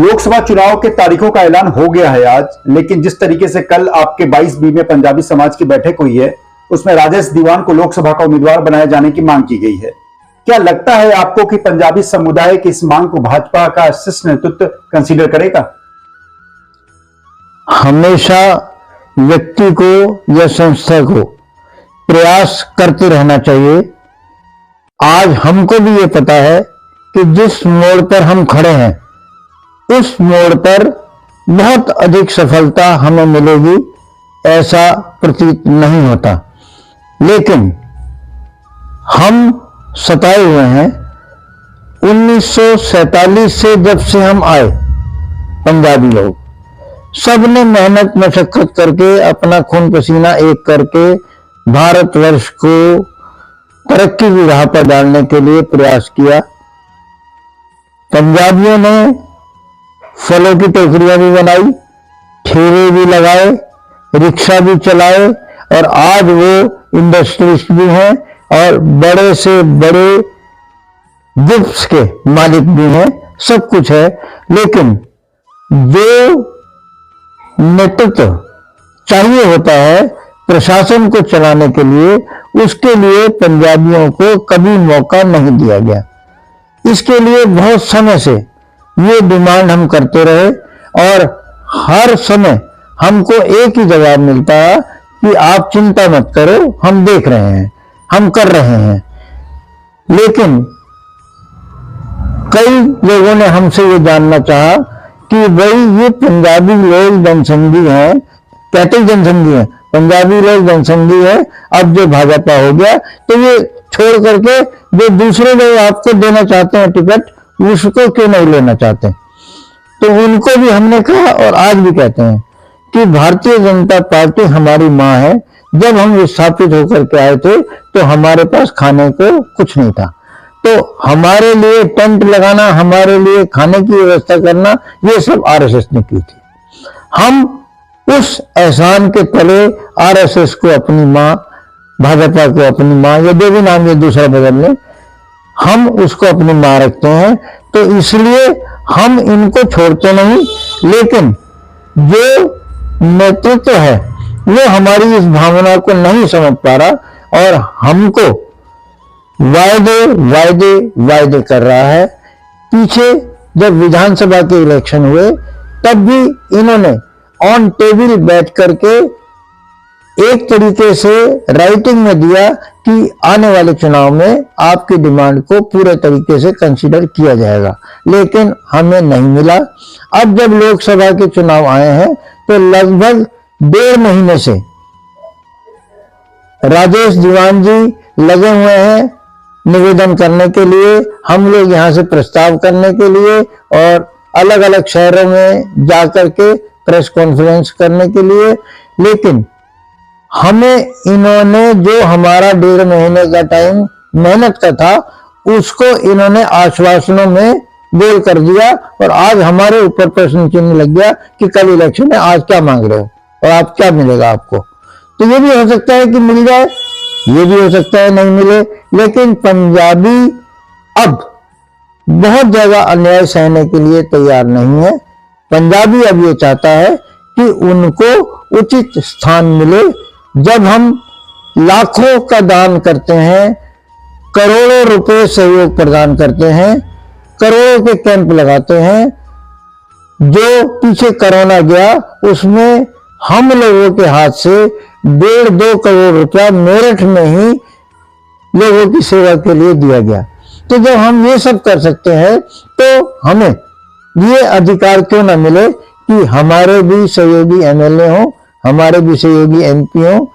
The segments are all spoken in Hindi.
लोकसभा चुनाव के तारीखों का ऐलान हो गया है आज, लेकिन जिस तरीके से कल आपके 22B में पंजाबी समाज की बैठक हुई है, उसमें राजेश दीवान को लोकसभा का उम्मीदवार बनाए जाने की मांग की गई है। क्या लगता है आपको कि पंजाबी समुदाय की इस मांग को भाजपा का शीर्ष नेतृत्व कंसीडर करेगा? हमेशा व्यक्ति को या संस्था को प्रयास करते रहना चाहिए। आज हमको भी ये पता है कि जिस मोड़ पर हम खड़े हैं उस मोड़ पर बहुत अधिक सफलता हमें मिलेगी, ऐसा प्रतीत नहीं होता। लेकिन हम सताए हुए हैं। 1947 से जब से हम आए, पंजाबी लोग सबने मेहनत मशक्कत करके अपना खून पसीना एक करके भारतवर्ष को तरक्की की राह पर डालने के लिए प्रयास किया। पंजाबियों ने फलों की टोकरियां भी बनाई, ठेले भी लगाए, रिक्शा भी चलाए और आज वो इंडस्ट्रिस्ट भी हैं और बड़े से बड़े गिफ्ट्स के मालिक भी हैं, सब कुछ है। लेकिन जो नेतृत्व चाहिए होता है प्रशासन को चलाने के लिए, उसके लिए पंजाबियों को कभी मौका नहीं दिया गया। इसके लिए बहुत समय से ये डिमांड हम करते रहे और हर समय हमको एक ही जवाब मिलता है कि आप चिंता मत करो, हम देख रहे हैं, हम कर रहे हैं। लेकिन कई लोगों ने हमसे ये जानना चाहा कि भाई ये पंजाबी लोग जनसंघी हैं, कहते जनसंघी हैं, पंजाबी लोग जनसंघी है, अब जो भाजपा हो गया तो ये छोड़ करके जो दूसरे लोग आपको देना चाहते हैं टिकट, उसको क्यों नहीं लेना चाहते? तो उनको भी हमने कहा और आज भी कहते हैं कि भारतीय जनता पार्टी हमारी माँ है। जब हम स्थापित होकर के आए थे तो हमारे पास खाने को कुछ नहीं था, तो हमारे लिए टेंट लगाना, हमारे लिए खाने की व्यवस्था करना, ये सब आरएसएस ने की थी। हम उस एहसान के तले आरएसएस को अपनी माँ, भाजपा को अपनी माँ, या जो भी नाम ये दूसरा बदल लें, हम उसको अपनी माँ रखते हैं। तो इसलिए हम इनको छोड़ते नहीं। लेकिन जो नेतृत्व है वो हमारी इस भावना को नहीं समझ पा रहा और हमको वायदे वायदे वायदे कर रहा है। पीछे जब विधानसभा के इलेक्शन हुए तब भी इन्होंने ऑन टेबल बैठ करके एक तरीके से राइटिंग में दिया कि आने वाले चुनाव में आपकी डिमांड को पूरे तरीके से कंसीडर किया जाएगा, लेकिन हमें नहीं मिला। अब जब लोकसभा के चुनाव आए हैं तो लगभग 1.5 महीने से राजेश दीवान जी लगे हुए हैं निवेदन करने के लिए, हम लोग यहाँ से प्रस्ताव करने के लिए और अलग अलग शहरों में जाकर के प्रेस कॉन्फ्रेंस करने के लिए। लेकिन हमें इन्होंने जो हमारा 1.5 महीने का टाइम मेहनत का था उसको इन्होंने आश्वासनों में गोल कर दिया और आज हमारे ऊपर प्रश्न चिन्ह लग गया कि कल इलेक्शन है, आज क्या मांग रहे हो और आप क्या मिलेगा आपको। तो ये भी हो सकता है कि मिल जाए, ये भी हो सकता है नहीं मिले। लेकिन पंजाबी अब बहुत ज्यादा अन्याय सहने के लिए तैयार नहीं है। पंजाबी अब ये चाहता है कि उनको उचित स्थान मिले। जब हम लाखों का दान करते हैं, करोड़ों रुपए सहयोग प्रदान करते हैं, करोड़ों के कैंप लगाते हैं, जो पीछे कोरोना गया उसमें हम लोगों के हाथ से 1.5-2 करोड़ रुपया मेरठ में ही लोगों की सेवा के लिए दिया गया। तो जब हम ये सब कर सकते हैं तो हमें ये अधिकार क्यों ना मिले कि हमारे भी सहयोगी एमएलए हों, हमारे भी सहयोगी एमपी हों,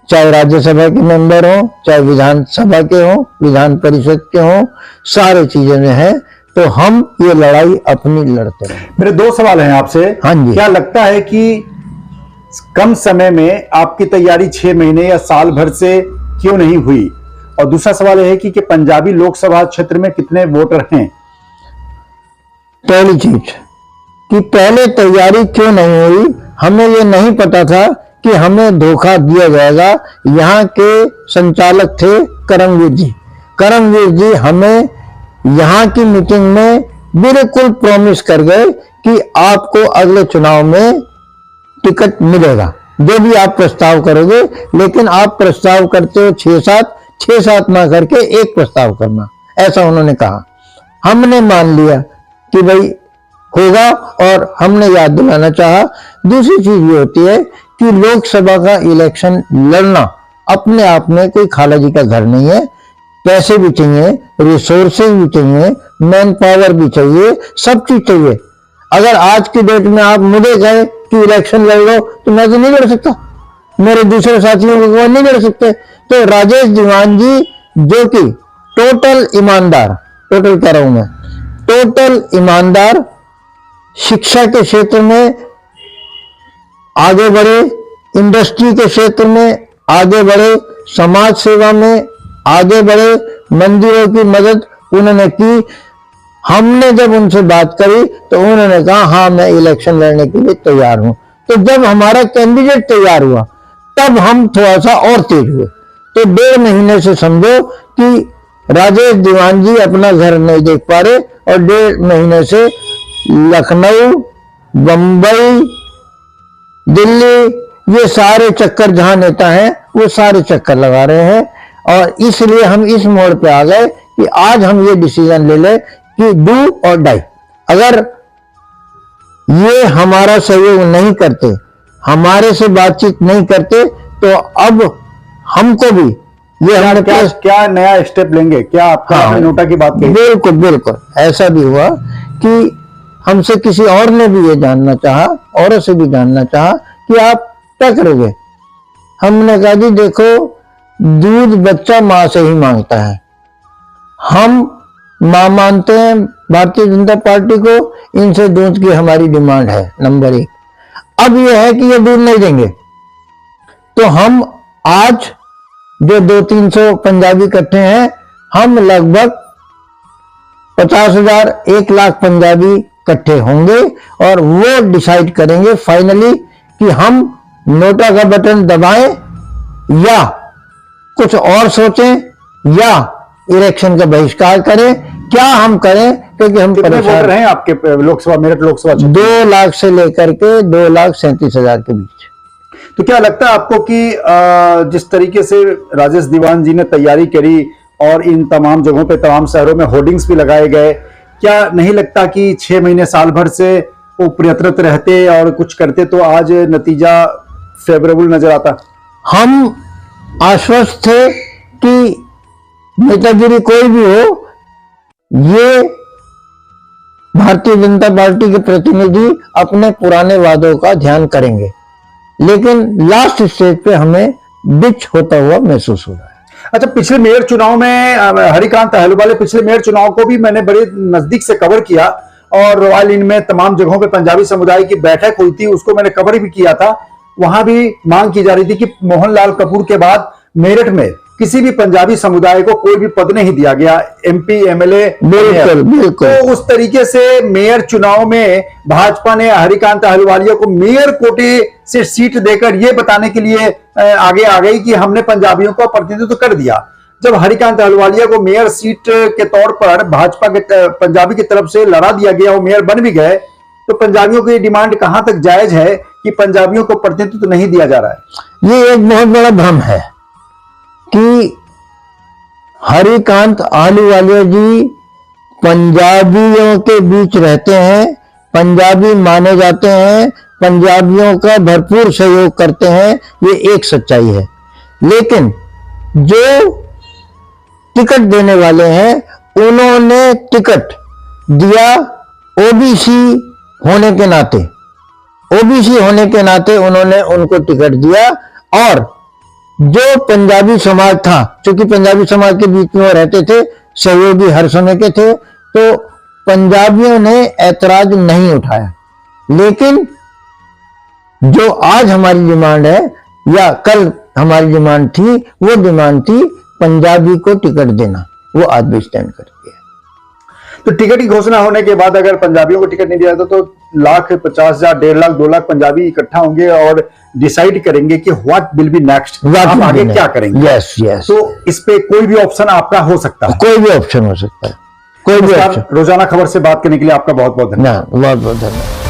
चाहे राज्यसभा के मेंबर हों, चाहे विधानसभा के हों, विधान परिषद के हों, सारे चीजें में है। तो हम ये लड़ाई अपनी लड़ते हैं। मेरे 2 सवाल हैं आपसे। हाँ जी। क्या लगता है कि कम समय में आपकी तैयारी 6 महीने या साल भर से क्यों नहीं हुई? और दूसरा सवाल यह है कि पंजाबी लोकसभा क्षेत्र में कितने वोटर हैं? पहली चीज कि पहले तैयारी क्यों नहीं हुई, हमें ये नहीं पता था कि हमें धोखा दिया जाएगा। यहाँ के संचालक थे करमवीर जी। करमवीर जी हमें यहाँ की मीटिंग में बिल्कुल प्रॉमिस कर गए कि आपको अगले चुनाव में टिकट मिलेगा, जो भी आप प्रस्ताव करोगे। लेकिन आप प्रस्ताव करते हो 6-7 ना करके एक प्रस्ताव करना, ऐसा उन्होंने कहा। हमने मान लिया कि भाई होगा, और हमने याद दिलाना चाहा। दूसरी चीज ये होती है कि लोकसभा का इलेक्शन लड़ना अपने आप में कोई खाला जी का घर नहीं है। पैसे भी चाहिए, रिसोर्सेज भी चाहिए, मैन पावर भी चाहिए, सब चीज चाहिए। अगर आज की डेट में आप मुझे कहे कि इलेक्शन लड़ लो, तो मैं तो नहीं लड़ सकता, मेरे दूसरे साथियों को नहीं लड़ सकते। तो राजेश दीवान जी, जो कि टोटल ईमानदार, टोटल कह रहा हूं मैं, टोटल ईमानदार, शिक्षा के क्षेत्र में आगे बढ़े, इंडस्ट्री के क्षेत्र में आगे बढ़े, समाज सेवा में आगे बढ़े, मंदिरों की मदद उन्होंने की। हमने जब उनसे बात करी तो उन्होंने कहा हाँ मैं इलेक्शन लड़ने के लिए तैयार हूं। तो जब हमारा कैंडिडेट तैयार हुआ तब हम थोड़ा सा और तेज हुए। तो 1.5 महीने से समझो कि राजेश दीवान जी अपना घर नहीं देख पा रहे, और 1.5 महीने से लखनऊ, बंबई, दिल्ली, ये सारे चक्कर जहां नेता हैं वो सारे चक्कर लगा रहे हैं। और इसलिए हम इस मोड़ पे आ गए कि आज हम ये डिसीजन ले ले कि डू और डाई। अगर ये हमारा सहयोग नहीं करते, हमारे से बातचीत नहीं करते, तो अब हमको भी ये हमारे पास क्या नया स्टेप लेंगे? क्या आपका हाँ, नोटा की बात कही? बिल्कुल बिल्कुल ऐसा भी हुआ कि हमसे किसी और ने भी ये जानना चाहा, औरों से भी जानना चाहा कि आप क्या करोगे। हमने कहा जी देखो, दूध बच्चा मां से ही मांगता है। हम मां मानते हैं भारतीय जनता पार्टी को, इनसे दूध की हमारी डिमांड है नंबर 1। अब यह है कि ये दूध नहीं देंगे, तो हम आज जो 200-300 पंजाबी इकट्ठे हैं, हम लगभग 50,000 1 लाख पंजाबी इकट्ठे होंगे, और वो डिसाइड करेंगे फाइनली कि हम नोटा का बटन दबाएं या कुछ और सोचें, या इलेक्शन का बहिष्कार करें, क्या हम करें। क्योंकि हम परेशान हैं आपके लोकसभा, मेरठ लोकसभा 2 लाख से लेकर के 2,37,000 के बीच। तो क्या लगता है आपको कि जिस तरीके से राजेश दीवान जी ने तैयारी करी और इन तमाम जगहों पे, तमाम शहरों में होर्डिंग्स भी लगाए गए, क्या नहीं लगता कि 6 महीने साल भर से वो प्रयत्नरत रहते और कुछ करते तो आज नतीजा फेवरेबल नजर आता? हम आश्वस्त थे कि नेतागिरी कोई भी हो, ये भारतीय जनता पार्टी के प्रतिनिधि अपने पुराने वादों का ध्यान करेंगे, लेकिन लास्ट स्टेज पे हमें डिच होता हुआ महसूस हो रहा है। अच्छा, पिछले मेयर चुनाव में हरिकांत अहलुवालिया, पिछले मेयर चुनाव को भी मैंने बड़े नजदीक से कवर किया, और रॉयल इन में तमाम जगहों पे पंजाबी समुदाय की बैठक हुई थी, उसको मैंने कवर भी किया था। वहां भी मांग की जा रही थी कि मोहनलाल कपूर के बाद मेरठ में किसी भी पंजाबी समुदाय को कोई भी पद नहीं दिया गया, एमपी, एमएलए। बिल्कुल बिल्कुल। तो उस तरीके से मेयर चुनाव में भाजपा ने हरिकांत अहलुवालिया को मेयर कोटे से सीट देकर यह बताने के लिए आगे आ गई कि हमने पंजाबियों को प्रतिनिधित्व कर दिया। जब हरिकांत अहलुवालिया को मेयर सीट के तौर पर भाजपा के पंजाबी की तरफ से लड़ा दिया गया, वो मेयर बन भी गए, तो पंजाबियों की डिमांड कहां तक जायज है कि पंजाबियों को प्रतिनिधित्व नहीं दिया जा रहा है? ये एक बहुत बड़ा भ्रम है कि हरिकांत अहलुवालिया जी पंजाबियों के बीच रहते हैं, पंजाबी माने जाते हैं, पंजाबियों का भरपूर सहयोग करते हैं, ये एक सच्चाई है। लेकिन जो टिकट देने वाले हैं, उन्होंने टिकट दिया ओबीसी होने के नाते, ओबीसी होने के नाते उन्होंने उनको टिकट दिया। और जो पंजाबी समाज था, क्योंकि पंजाबी समाज के बीच में वो रहते थे, सहयोगी हर समय के थे, तो पंजाबियों ने ऐतराज नहीं उठाया। लेकिन जो आज हमारी डिमांड है, या कल हमारी डिमांड थी, वो डिमांड थी पंजाबी को टिकट देना, वो आज भी स्टैंड करती है। तो टिकट की घोषणा होने के बाद अगर पंजाबियों को टिकट नहीं दिया जाता तो 1,50,000, 1.5 लाख, 2 लाख पंजाबी इकट्ठा होंगे और डिसाइड करेंगे कि व्हाट विल बी नेक्स्ट, आप आगे क्या करेंगे। Yes yes. तो इस पे कोई भी ऑप्शन आपका हो सकता है? कोई भी ऑप्शन हो सकता है। कोई भी नमस्कार, ऑप्शन रोजाना खबर से बात करने के लिए आपका बहुत बहुत धन्यवाद। ना, बहुत बहुत धन्यवाद।